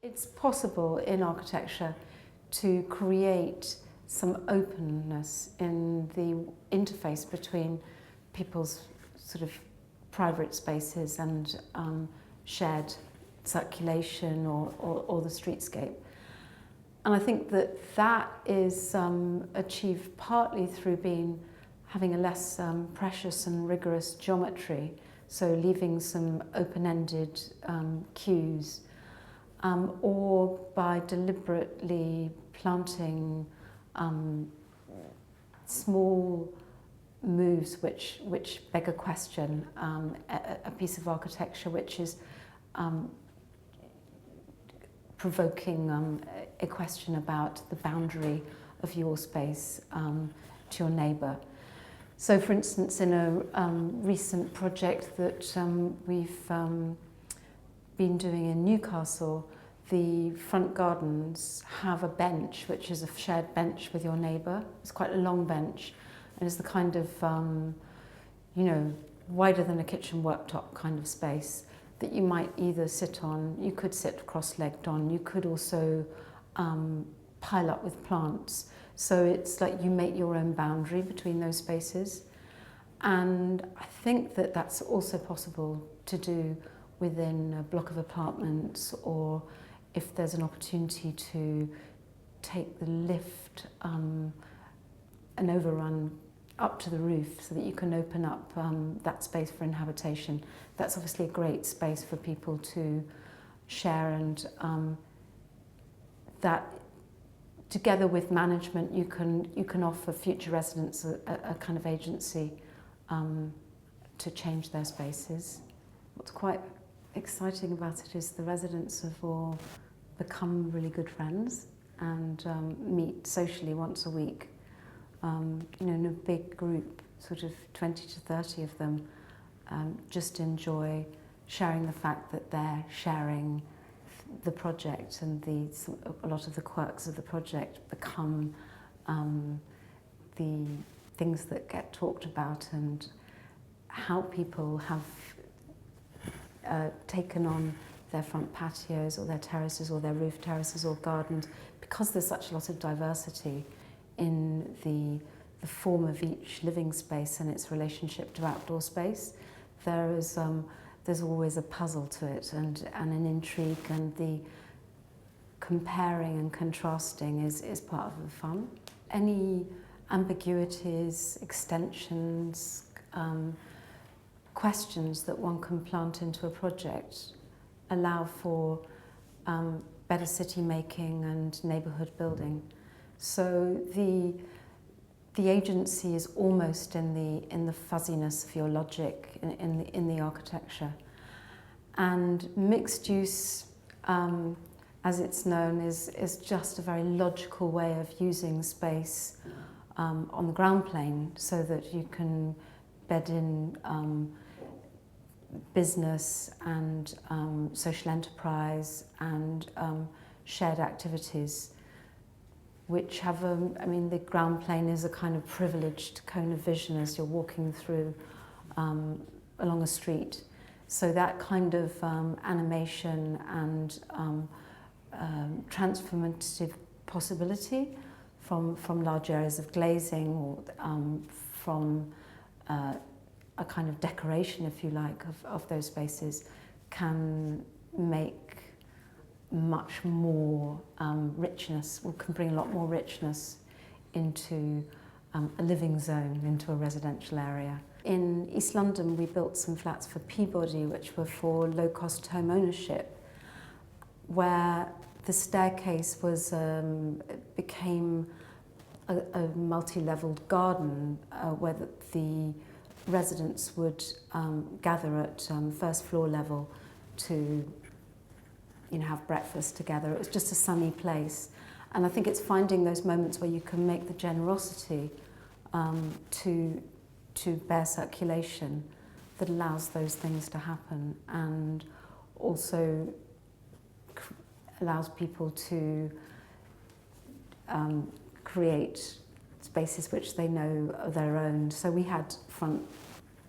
It's possible in architecture to create some openness in the interface between people's sort of private spaces and shared circulation or the streetscape. And I think that that is achieved partly through having a less precious and rigorous geometry, so leaving some open-ended cues, or by deliberately planting small moves which beg a question, a piece of architecture which is provoking a question about the boundary of your space to your neighbour. So, for instance, in a recent project that we've been doing in Newcastle, the front gardens have a bench, which is a shared bench with your neighbour. It's quite a long bench, and it's the kind of, wider than a kitchen worktop kind of space that you might either sit on. You could sit cross-legged on. You could also pile up with plants. So it's like you make your own boundary between those spaces. And I think that that's also possible to do within a block of apartments, or if there's an opportunity to take the lift, an overrun up to the roof so that you can open up that space for inhabitation. That's obviously a great space for people to share, and that together with management you can offer future residents a kind of agency to change their spaces. What's quite exciting about it is the residents have all become really good friends and meet socially once a week. In a big group, sort of 20 to 30 of them, just enjoy sharing the fact that they're sharing the project, and a lot of the quirks of the project become the things that get talked about, and how people have taken on their front patios or their terraces or their roof terraces or gardens, because there's such a lot of diversity in the form of each living space and its relationship to outdoor space. There's always a puzzle to it, and an intrigue, and the comparing and contrasting is part of the fun. Any ambiguities, extensions, questions that one can plant into a project allow for better city making and neighbourhood building. So the agency is almost in the fuzziness of your logic in the architecture. And mixed use, as it's known, is just a very logical way of using space on the ground plane, so that you can bed in business and social enterprise and shared activities, which have the ground plane is a kind of privileged cone of vision as you're walking through along a street. So that kind of animation and transformative possibility from large areas of glazing, or from a kind of decoration, if you like, of those spaces, can make much more richness, or can bring a lot more richness into a living zone, into a residential area. In East London, we built some flats for Peabody, which were for low-cost home ownership, where the staircase became a multi-levelled garden where the residents would gather at first floor level to have breakfast together. It was just a sunny place. And I think it's finding those moments where you can make the generosity to bear circulation that allows those things to happen, and also allows people to create spaces which they know are their own. So we had front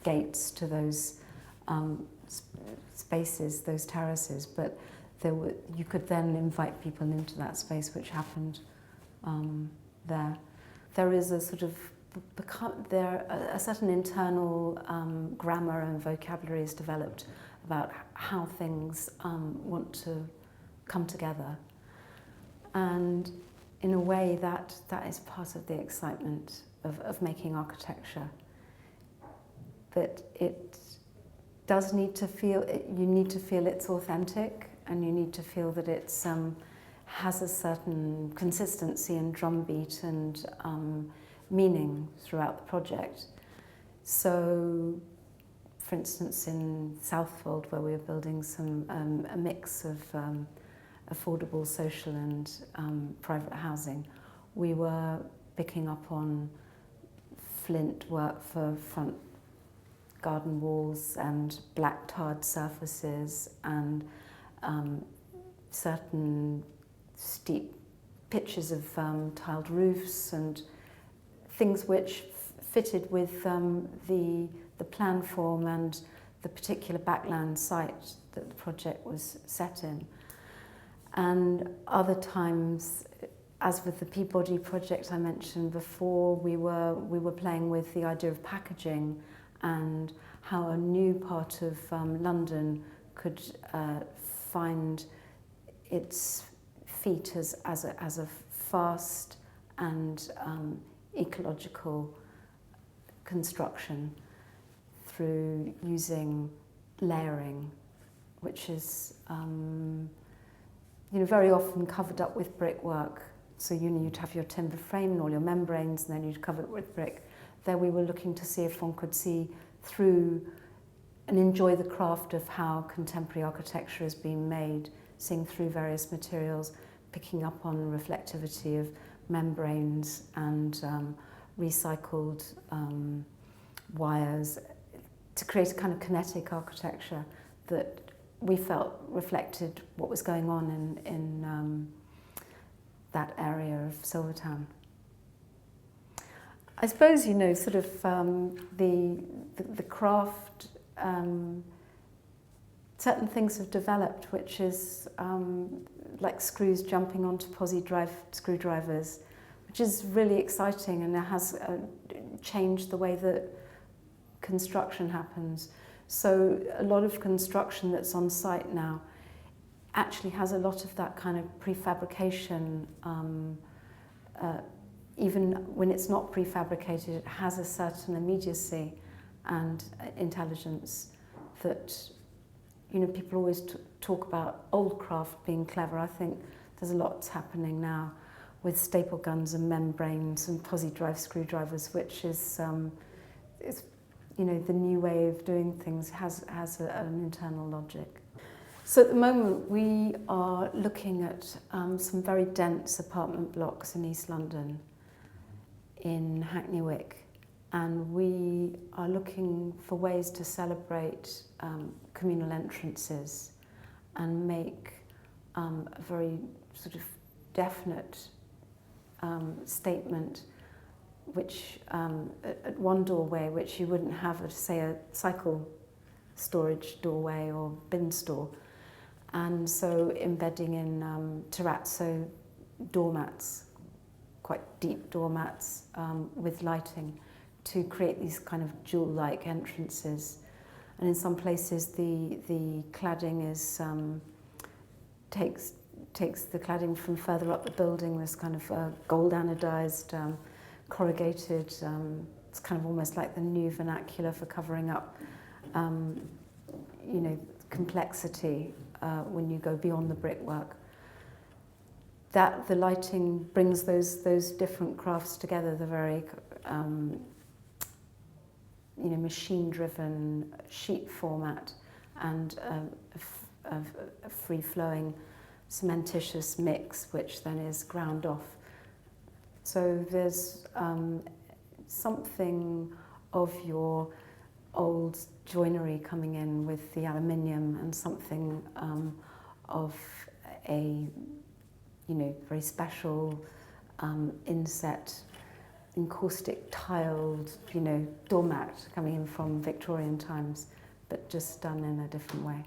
gates to those spaces, those terraces, but you could then invite people into that space, which happened there. There is a sort of a certain internal grammar and vocabulary is developed about how things want to come together, and in a way that is part of the excitement of making architecture. That it does need to feel, you need to feel it's authentic, and you need to feel that it's has a certain consistency and drumbeat and meaning throughout the project. So, for instance, in Southwold, where we were building a mix of affordable social and private housing, we were picking up on flint work for front garden walls and black tarred surfaces and certain steep pitches of tiled roofs and things which fitted with the plan form and the particular backland site that the project was set in. And other times, as with the Peabody project I mentioned before, we were playing with the idea of packaging and how a new part of London could find its feet as a fast and ecological construction through using layering, which is very often covered up with brickwork. So you'd have your timber frame and all your membranes, and then you'd cover it with brick. There we were looking to see if one could see through and enjoy the craft of how contemporary architecture is being made, seeing through various materials, picking up on reflectivity of membranes and recycled wires to create a kind of kinetic architecture that we felt reflected what was going on in that area of Silvertown. I suppose, sort of the craft, certain things have developed, which is like screws jumping onto posi drive screwdrivers, which is really exciting, and it has changed the way that construction happens. So a lot of construction that's on site now actually has a lot of that kind of prefabrication. Even when it's not prefabricated, it has a certain immediacy and intelligence that, people always talk about old craft being clever. I think there's a lot happening now with staple guns and membranes and posi drive screwdrivers, which is the new way of doing things, has an internal logic. So at the moment we are looking at some very dense apartment blocks in East London, in Hackney Wick, and we are looking for ways to celebrate communal entrances and make a very sort of definite statement, which at one doorway, which you wouldn't have at, say, a cycle storage doorway or bin store. And so embedding in terrazzo doormats, quite deep doormats with lighting, to create these kind of jewel-like entrances. And in some places the cladding is takes the cladding from further up the building, this kind of gold anodized, corrugated, it's kind of almost like the new vernacular for covering up complexity when you go beyond the brickwork. That the lighting brings those different crafts together, the very machine-driven sheet format and a free-flowing cementitious mix, which then is ground off. So there's something of your old joinery coming in with the aluminium, and something of a very special inset encaustic tiled doormat coming in from Victorian times, but just done in a different way.